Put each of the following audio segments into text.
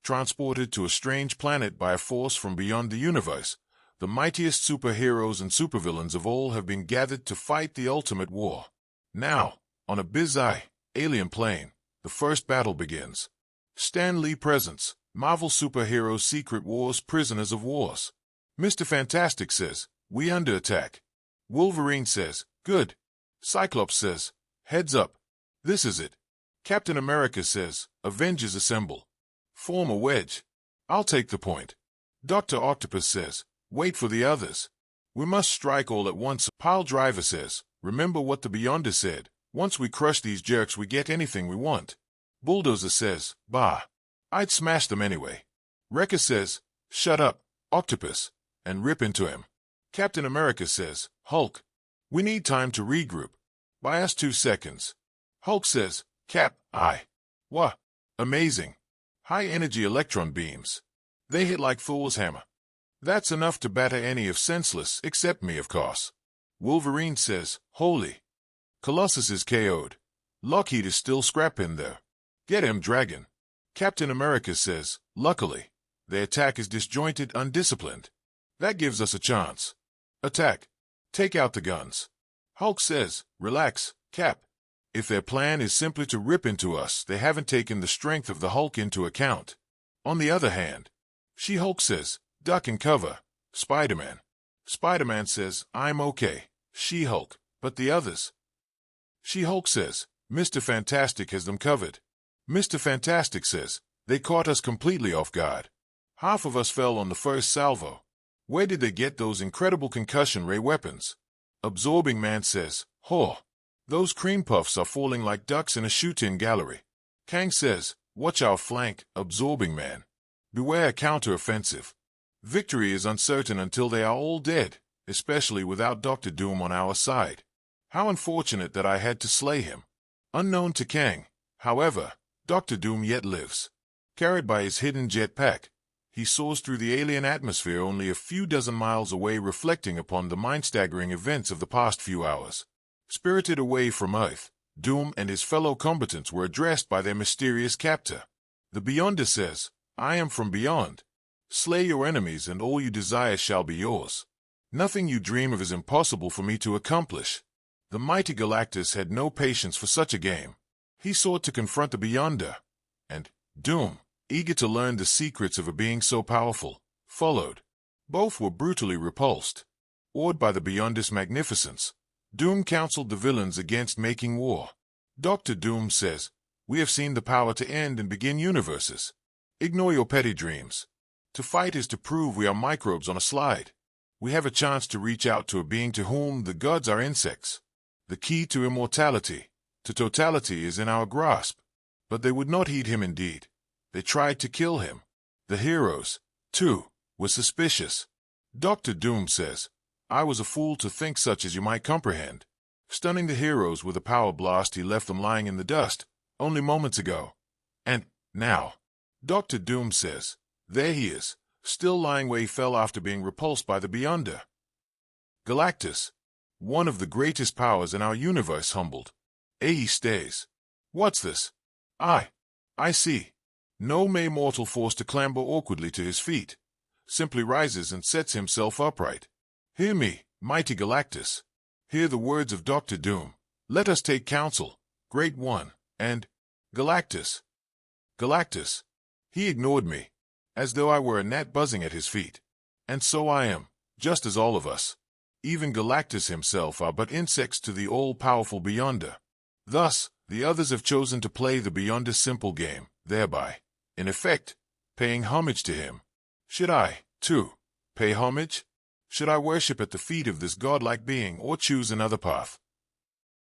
transported to a strange planet by a force from beyond the universe. The mightiest superheroes and supervillains of all have been gathered to fight the ultimate war. Now, on a busy, alien plane, the first battle begins. Stan Lee presents Marvel Superheroes Secret Wars Prisoners of Wars. Mr. Fantastic says, "We under attack." Wolverine says, "Good." Cyclops says, "Heads up. This is it." Captain America says, "Avengers assemble. Form a wedge. I'll take the point." Dr. Octopus says, "Wait for the others. We must strike all at once." Pile Driver says, "Remember what the Beyonder said. Once we crush these jerks, we get anything we want." Bulldozer says, "Bah. I'd smash them anyway." Wrecker says, "Shut up, Octopus," and rip into him. Captain America says, "Hulk, we need time to regroup. Buy us 2 seconds." Hulk says, "Cap, What? Amazing. High-energy electron beams. They hit like Thor's hammer. That's enough to batter any of senseless, except me, of course." Wolverine says, "Holy. Colossus is KO'd. Lockheed is still scrapping there. Get him, Dragon." Captain America says, "Luckily, their attack is disjointed, undisciplined. That gives us a chance. Attack. Take out the guns." Hulk says, "Relax, Cap. If their plan is simply to rip into us, they haven't taken the strength of the Hulk into account." On the other hand, She-Hulk says, "Duck and cover, Spider-Man." Spider-Man says, "I'm okay, She-Hulk, but the others?" She-Hulk says, "Mr. Fantastic has them covered." Mr. Fantastic says, "They caught us completely off guard. Half of us fell on the first salvo. Where did they get those incredible concussion ray weapons?" Absorbing Man says, "Ho, those cream puffs are falling like ducks in a shoot-in gallery." Kang says, "Watch our flank, Absorbing Man. Beware a counter-offensive. Victory is uncertain until they are all dead, especially without Dr. Doom on our side. How unfortunate that I had to slay him." Unknown to Kang, however, Dr. Doom yet lives. Carried by his hidden jetpack, he soars through the alien atmosphere only a few dozen miles away, reflecting upon the mind-staggering events of the past few hours. Spirited away from Earth, Doom and his fellow combatants were addressed by their mysterious captor. The Beyonder says, "I am from beyond. Slay your enemies and all you desire shall be yours. Nothing you dream of is impossible for me to accomplish." The mighty Galactus had no patience for such a game. He sought to confront the Beyonder, and Doom, eager to learn the secrets of a being so powerful, followed. Both were brutally repulsed. Awed by the Beyonder's magnificence, Doom counseled the villains against making war. Dr. Doom says, "We have seen the power to end and begin universes. Ignore your petty dreams. To fight is to prove we are microbes on a slide. We have a chance to reach out to a being to whom the gods are insects. The key to immortality, to totality, is in our grasp." But they would not heed him indeed. They tried to kill him. The heroes, too, were suspicious. Dr. Doom says, "I was a fool to think such as you might comprehend." Stunning the heroes with a power blast, he left them lying in the dust, only moments ago. And now, Dr. Doom says, there he is, still lying where he fell after being repulsed by the Beyonder. Galactus, one of the greatest powers in our universe, humbled. He stays. "What's this? I see." No mere mortal forced to clamber awkwardly to his feet. Simply rises and sets himself upright. "Hear me, mighty Galactus. Hear the words of Dr. Doom. Let us take counsel, Great One, and Galactus. Galactus." He ignored me, as though I were a gnat buzzing at his feet. And so I am, just as all of us. Even Galactus himself are but insects to the all-powerful Beyonder. Thus, the others have chosen to play the Beyonder's simple game, thereby, in effect, paying homage to him. Should I, too, pay homage? Should I worship at the feet of this godlike being, or choose another path?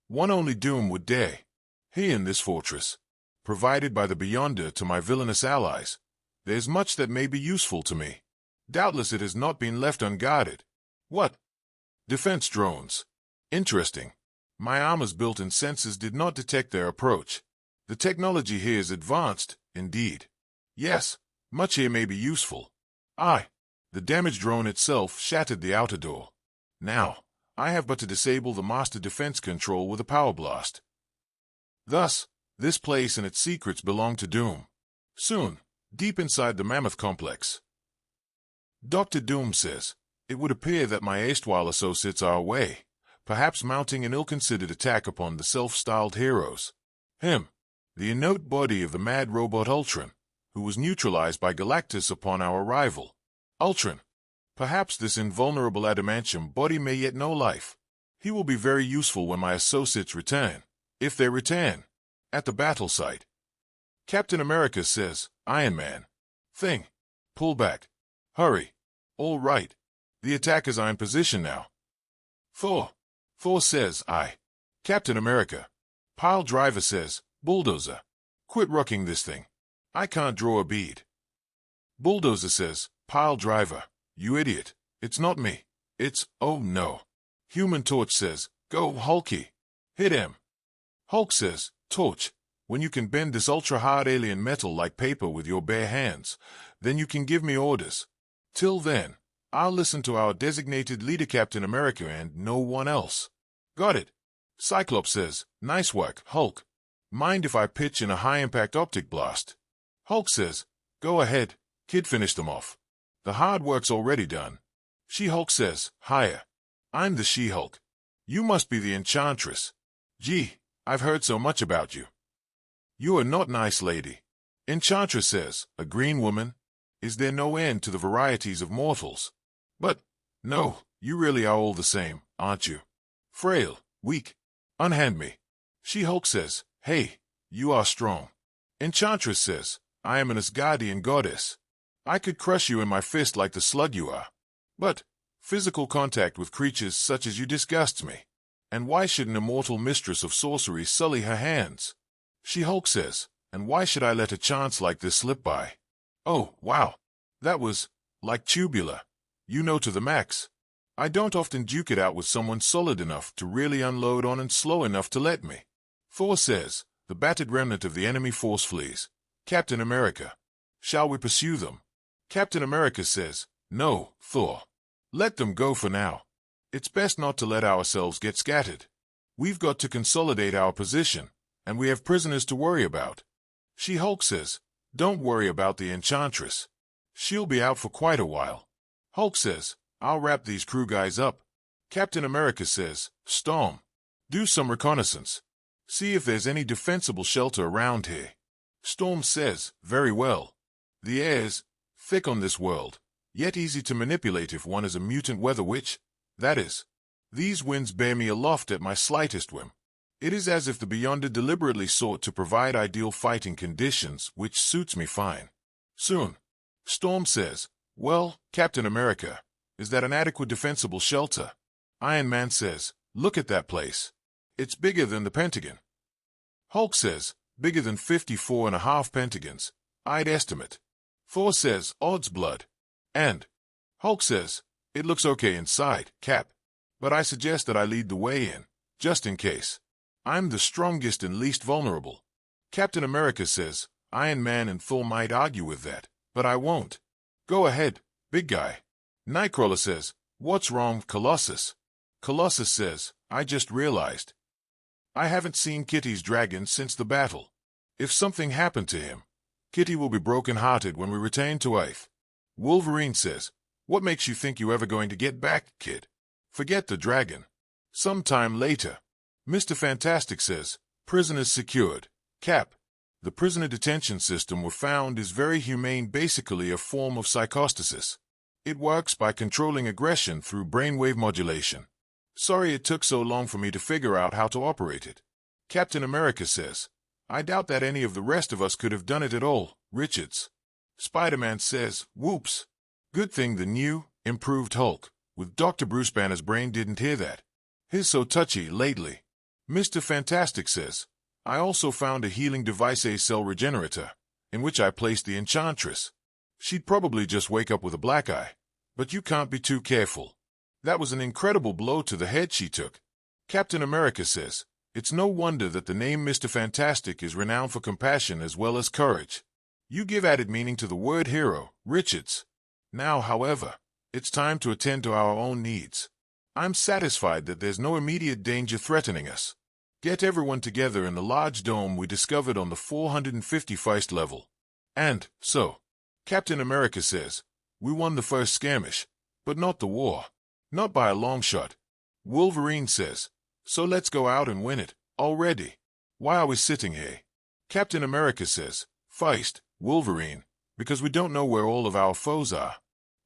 One only Doom would dare. Here in this fortress, provided by the Beyonder to my villainous allies, there's much that may be useful to me. Doubtless it has not been left unguarded. What? Defense drones. Interesting. My armor's built-in sensors did not detect their approach. The technology here is advanced, indeed. Yes, much here may be useful. The damaged drone itself shattered the outer door. Now, I have but to disable the master defense control with a power blast. Thus, this place and its secrets belong to Doom. Soon, deep inside the Mammoth Complex. Dr. Doom says, it would appear that my erstwhile associates are away, perhaps mounting an ill-considered attack upon the self-styled heroes. Him, the inert body of the mad robot Ultron, who was neutralized by Galactus upon our arrival. Ultron. Perhaps this invulnerable adamantium body may yet know life. He will be very useful when my associates return, if they return, at the battle site. Captain America says, Iron Man. Thing. Pull back. Hurry. All right. The attackers are in position now. Thor. Thor says, aye. Captain America. Pile Driver says, Bulldozer. Quit rocking this thing. I can't draw a bead. Bulldozer says, Pile Driver. You idiot. It's not me. It's, oh no. Human Torch says, go Hulky. Hit him. Hulk says, Torch, when you can bend this ultra-hard alien metal like paper with your bare hands, then you can give me orders. Till then, I'll listen to our designated leader Captain America and no one else. Got it. Cyclops says, nice work, Hulk. Mind if I pitch in a high-impact optic blast? Hulk says, go ahead, kid, finish them off. The hard work's already done. She-Hulk says, higher. I'm the She-Hulk. You must be the Enchantress. Gee, I've heard so much about you. You are not nice, lady. Enchantress says, a green woman? Is there no end to the varieties of mortals? But, no, you really are all the same, aren't you? Frail, weak. Unhand me. She-Hulk says, hey, you are strong. Enchantress says, I am an Asgardian goddess. I could crush you in my fist like the slug you are. But physical contact with creatures such as you disgusts me. And why should an immortal mistress of sorcery sully her hands? She-Hulk says, and why should I let a chance like this slip by? Oh, wow. That was, like tubular. You know, to the max. I don't often duke it out with someone solid enough to really unload on and slow enough to let me. Thor says, the battered remnant of the enemy force flees. Captain America. Shall we pursue them? Captain America says, no, Thor. Let them go for now. It's best not to let ourselves get scattered. We've got to consolidate our position, and we have prisoners to worry about. She-Hulk says, don't worry about the Enchantress. She'll be out for quite a while. Hulk says, I'll wrap these crew guys up. Captain America says, Storm. Do some reconnaissance. See if there's any defensible shelter around here. Storm says, very well. The air's thick on this world, yet easy to manipulate if one is a mutant weather witch. That is, these winds bear me aloft at my slightest whim. It is as if the Beyonder deliberately sought to provide ideal fighting conditions, which suits me fine. Soon. Storm says, well, Captain America, is that an adequate defensible shelter? Iron Man says, look at that place. It's bigger than the Pentagon. Hulk says, bigger than 54.5 Pentagons, I'd estimate. Thor says, odds blood. And Hulk says, it looks okay inside, Cap. But I suggest that I lead the way in, just in case. I'm the strongest and least vulnerable. Captain America says, Iron Man and Thor might argue with that, but I won't. Go ahead, big guy. Nightcrawler says, what's wrong with Colossus? Colossus says, I just realized. I haven't seen Kitty's dragon since the battle. If something happened to him, Kitty will be broken-hearted when we return to Earth. Wolverine says, what makes you think you're ever going to get back, kid? Forget the dragon. Sometime later. Mr. Fantastic says, prisoners secured. Cap. The prisoner detention system we found is very humane, basically a form of psychostasis. It works by controlling aggression through brainwave modulation. Sorry it took so long for me to figure out how to operate it. Captain America says, I doubt that any of the rest of us could have done it at all, Richards. Spider-Man says, whoops. Good thing the new, improved Hulk, with Dr. Bruce Banner's brain didn't hear that. He's so touchy lately. Mr. Fantastic says, I also found a healing device, a cell regenerator, in which I placed the Enchantress. She'd probably just wake up with a black eye. But you can't be too careful. That was an incredible blow to the head she took. Captain America says, it's no wonder that the name Mr. Fantastic is renowned for compassion as well as courage. You give added meaning to the word hero, Richards. Now, however, it's time to attend to our own needs. I'm satisfied that there's no immediate danger threatening us. Get everyone together in the large dome we discovered on the 451st level. And, so, Captain America says, we won the first skirmish, but not the war. Not by a long shot. Wolverine says, so let's go out and win it, already. Why are we sitting here? Captain America says, Feist, Wolverine, because we don't know where all of our foes are.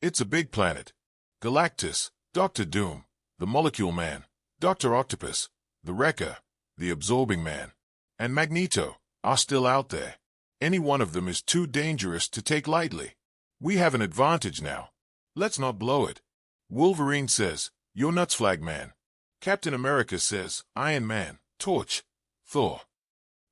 It's a big planet. Galactus, Dr. Doom, the Molecule Man, Dr. Octopus, the Wrecker, the Absorbing Man, and Magneto are still out there. Any one of them is too dangerous to take lightly. We have an advantage now. Let's not blow it. Wolverine says, you're nuts, Flag Man. Captain America says, Iron Man, Torch, Thor.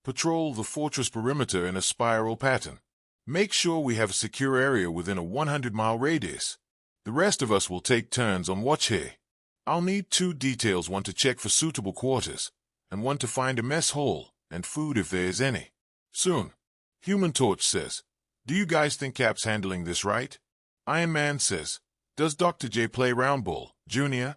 Patrol the fortress perimeter in a spiral pattern. Make sure we have a secure area within a 100-mile radius. The rest of us will take turns on watch here. I'll need 2 details, one to check for suitable quarters, and one to find a mess hall and food if there is any. Soon. Human Torch says, do you guys think Cap's handling this right? Iron Man says, does Dr. J play round ball, Jr.?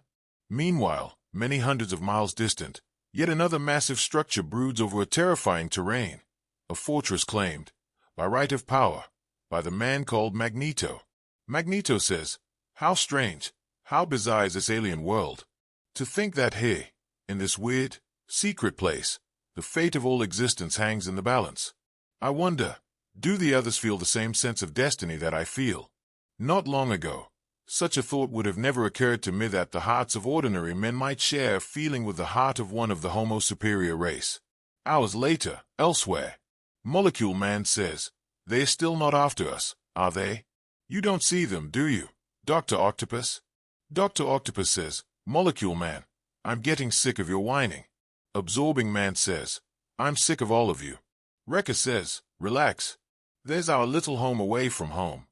Meanwhile, many hundreds of miles distant, yet another massive structure broods over a terrifying terrain. A fortress claimed, by right of power, by the man called Magneto. Magneto says, how strange, how bizarre is this alien world. To think that here, in this weird, secret place, the fate of all existence hangs in the balance. I wonder, do the others feel the same sense of destiny that I feel? Not long ago, such a thought would have never occurred to me, that the hearts of ordinary men might share a feeling with the heart of one of the Homo superior race. Hours later, elsewhere, Molecule Man says, they're still not after us, are they? You don't see them, do you, Dr. Octopus? Dr. Octopus says, Molecule Man, I'm getting sick of your whining. Absorbing Man says, I'm sick of all of you. Wrecker says, relax. There's our little home away from home.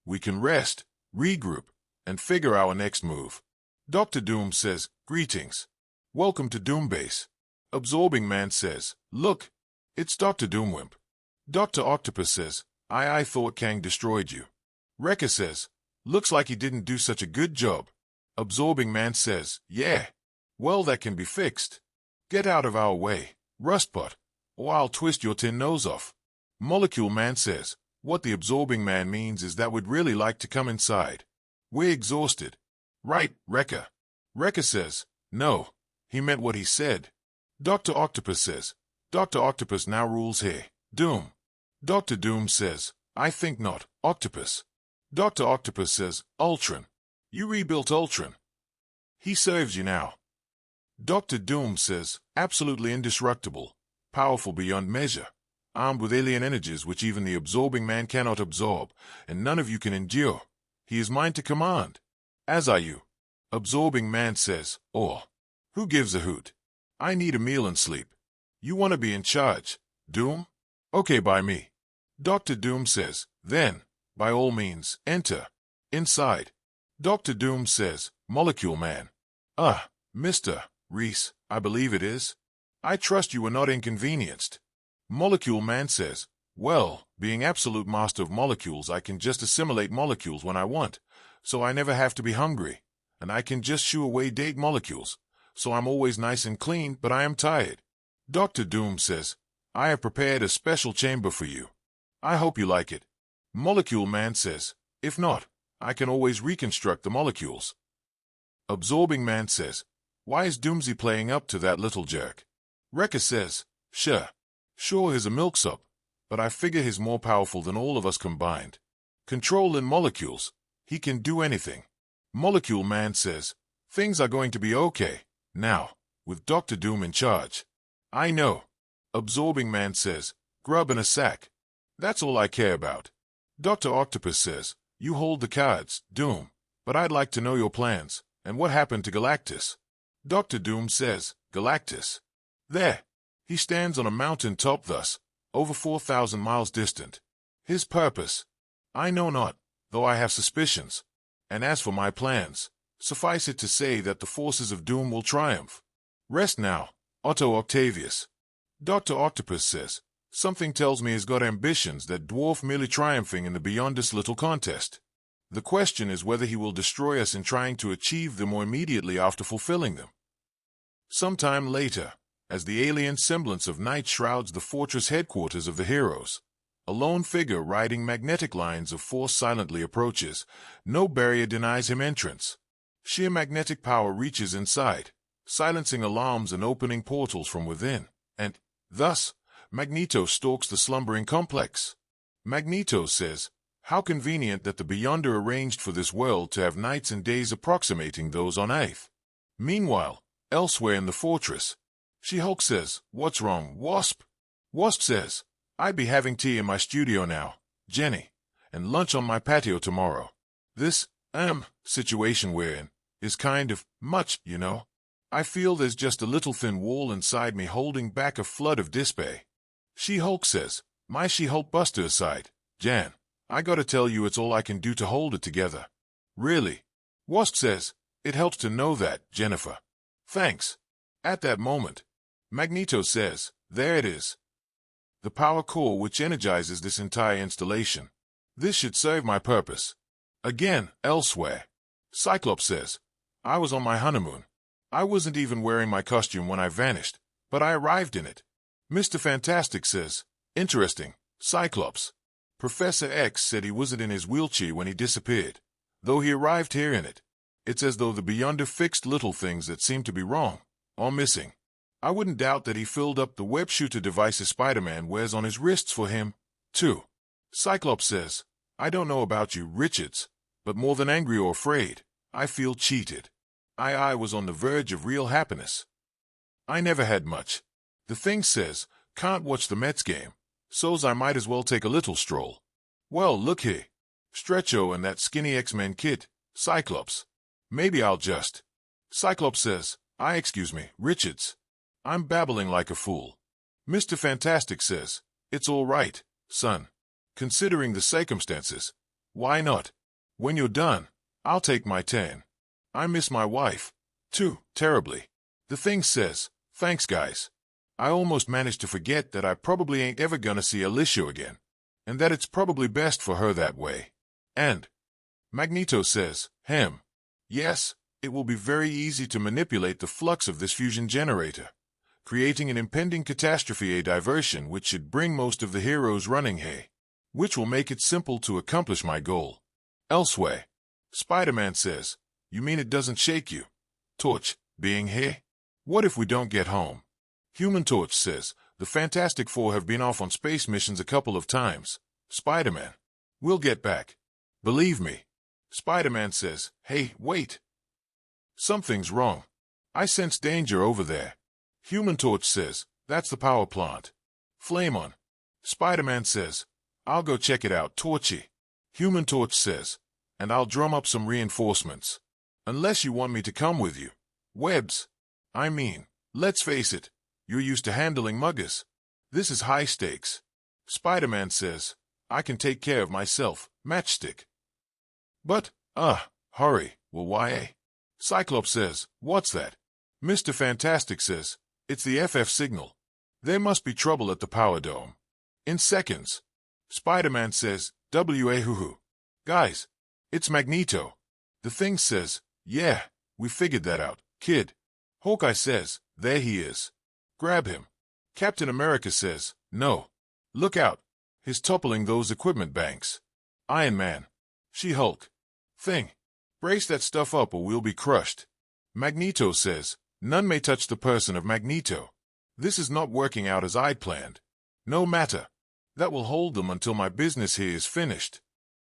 We can rest, regroup, and figure our next move. Dr. Doom says, greetings. Welcome to Doombase. Absorbing Man says, look, it's Dr. Doomwimp. Dr. Octopus says, I thought Kang destroyed you. Wrecker says, looks like he didn't do such a good job. Absorbing Man says, yeah. Well, that can be fixed. Get out of our way, Rustbot, or I'll twist your tin nose off. Molecule Man says, what the Absorbing Man means is that we'd really like to come inside. We're exhausted. Right, Wrecker. Wrecker says, no, he meant what he said. Dr. Octopus says, Dr. Octopus now rules here. Doom. Dr. Doom says, I think not, Octopus. Dr. Octopus says, Ultron. You rebuilt Ultron. He serves you now. Dr. Doom says, absolutely indestructible, powerful beyond measure, armed with alien energies which even the Absorbing Man cannot absorb, and none of you can endure. He is mine to command. As are you. Absorbing Man says, or, who gives a hoot? I need a meal and sleep. You want to be in charge, Doom? Okay by me. Dr. Doom says, then, by all means, enter. Inside. Dr. Doom says, Molecule Man. Mr. Reese, I believe it is. I trust you were not inconvenienced. Molecule Man says, well, being absolute master of molecules, I can just assimilate molecules when I want, so I never have to be hungry, and I can just shoo away dead molecules, so I'm always nice and clean, but I am tired. Dr. Doom says, I have prepared a special chamber for you. I hope you like it. Molecule Man says, if not, I can always reconstruct the molecules. Absorbing Man says, why is Doomsy playing up to that little jerk? Wrecker says, sure he's a milksop, but I figure he's more powerful than all of us combined. Controlling molecules, he can do anything. Molecule Man says, things are going to be okay, now, with Dr. Doom in charge. I know. Absorbing Man says, grub in a sack. That's all I care about. Dr. Octopus says, you hold the cards, Doom, but I'd like to know your plans, and what happened to Galactus. Dr. Doom says, Galactus. There. He stands on a mountain top thus, over 4,000 miles distant. His purpose, I know not, though I have suspicions. And as for my plans, suffice it to say that the forces of Doom will triumph. Rest now, Otto Octavius. Dr. Octopus says, something tells me he's got ambitions that dwarf merely triumphing in the beyond this little contest. The question is whether he will destroy us in trying to achieve them or immediately after fulfilling them. Sometime later, as the alien semblance of night shrouds the fortress headquarters of the heroes, A lone figure riding magnetic lines of force silently approaches. No barrier denies him entrance. Sheer magnetic power reaches inside, silencing alarms and opening portals from within. And, thus, Magneto stalks the slumbering complex. Magneto says, "How convenient that the Beyonder arranged for this world to have nights and days approximating those on Earth." Meanwhile, elsewhere in the fortress, She-Hulk says, "What's wrong, Wasp?" Wasp says, "I'd be having tea in my studio now, Jenny, and lunch on my patio tomorrow. This, situation we're in, is kind of much, you know. I feel there's just a little thin wall inside me holding back a flood of despair." She-Hulk says, "My She-Hulk Buster aside, Jan, I gotta tell you it's all I can do to hold it together." "Really?" Wasp says, "It helps to know that, Jennifer. Thanks." At that moment, Magneto says, "There it is. The power core which energizes this entire installation. This should serve my purpose." Again, elsewhere, Cyclops says, "I was on my honeymoon. I wasn't even wearing my costume when I vanished, but I arrived in it." Mr. Fantastic says, "Interesting, Cyclops. Professor X said he wasn't in his wheelchair when he disappeared, though he arrived here in it. It's as though the Beyonder fixed little things that seem to be wrong, or missing. I wouldn't doubt that he filled up the web shooter devices Spider-Man wears on his wrists for him, too." Cyclops says, "I don't know about you, Richards, but more than angry or afraid, I feel cheated. I was on the verge of real happiness. I never had much." The Thing says, "Can't watch the Mets game, so's I might as well take a little stroll." "Well, look here. Stretcho and that skinny X-Men kid, Cyclops. Maybe I'll just—" Cyclops says, Excuse me, Richards. I'm babbling like a fool." Mr. Fantastic says, "It's all right, son. Considering the circumstances, why not? When you're done, I'll take my turn. I miss my wife, too, terribly." The Thing says, "Thanks, guys. I almost managed to forget that I probably ain't ever gonna see Alicia again, and that it's probably best for her that way." And Magneto says, Yes, it will be very easy to manipulate the flux of this fusion generator, creating an impending catastrophe, a diversion which should bring most of the heroes running here, which will make it simple to accomplish my goal." Elsewhere, Spider-Man says, "You mean it doesn't shake you, Torch, being here? What if we don't get home?" Human Torch says, "The Fantastic Four have been off on space missions a couple of times, Spider-Man. We'll get back. Believe me." Spider-Man says, "Hey, wait. Something's wrong. I sense danger over there." Human Torch says, "That's the power plant. Flame on." Spider-Man says, "I'll go check it out, Torchy." Human Torch says, "And I'll drum up some reinforcements. Unless you want me to come with you. Webs. I mean, let's face it, you're used to handling muggers. This is high stakes." Spider-Man says, "I can take care of myself, Matchstick." "But, hurry, well why? Cyclops says, "What's that?" Mr. Fantastic says, "It's the FF signal. There must be trouble at the power dome. In seconds." Spider-Man says, "Hoo-hoo. Guys, it's Magneto." The Thing says, "Yeah, we figured that out, kid." Hawkeye says, "There he is. Grab him." Captain America says, "No. Look out. He's toppling those equipment banks." Iron Man. She-Hulk. Thing. Brace that stuff up or we'll be crushed. Magneto says, "None may touch the person of Magneto. This is not working out as I'd planned. No matter. That will hold them until my business here is finished."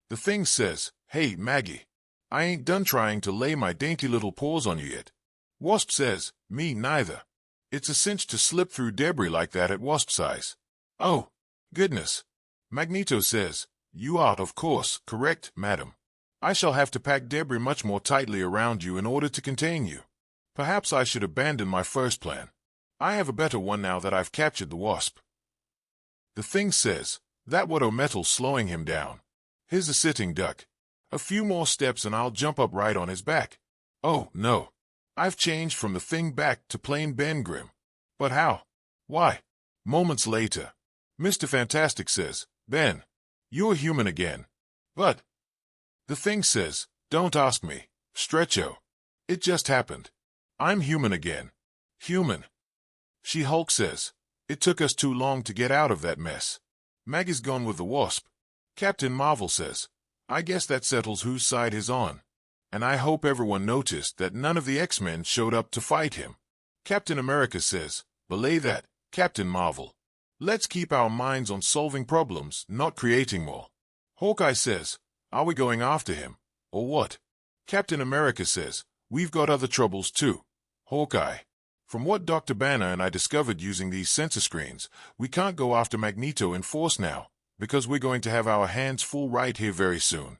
The Thing says, "Hey, Maggie. I ain't done trying to lay my dainty little paws on you yet." Wasp says, "Me neither. It's a cinch to slip through debris like that at wasp size." "Oh, goodness." Magneto says, "You are, of course, correct, madam. I shall have to pack debris much more tightly around you in order to contain you. Perhaps I should abandon my first plan. I have a better one now that I've captured the Wasp." The Thing says, "That what metal's slowing him down. Here's a sitting duck. A few more steps and I'll jump up right on his back. Oh, no. I've changed from the Thing back to plain Ben Grimm. But how? Why?" Moments later, Mr. Fantastic says, "Ben, you're human again. But..." The Thing says, "Don't ask me, Stretcho. It just happened. I'm human again. Human." She-Hulk says, "It took us too long to get out of that mess. Mag is gone with the Wasp. Captain Marvel says, I guess that settles whose side he's on. And I hope everyone noticed that none of the X-Men showed up to fight him. Captain America says, belay that, Captain Marvel. Let's keep our minds on solving problems, not creating more. Hawkeye says, are we going after him, or what? Captain America says, we've got other troubles too. Hawkeye, from what Dr. Banner and I discovered using these sensor screens, we can't go after Magneto in force now, because we're going to have our hands full right here very soon.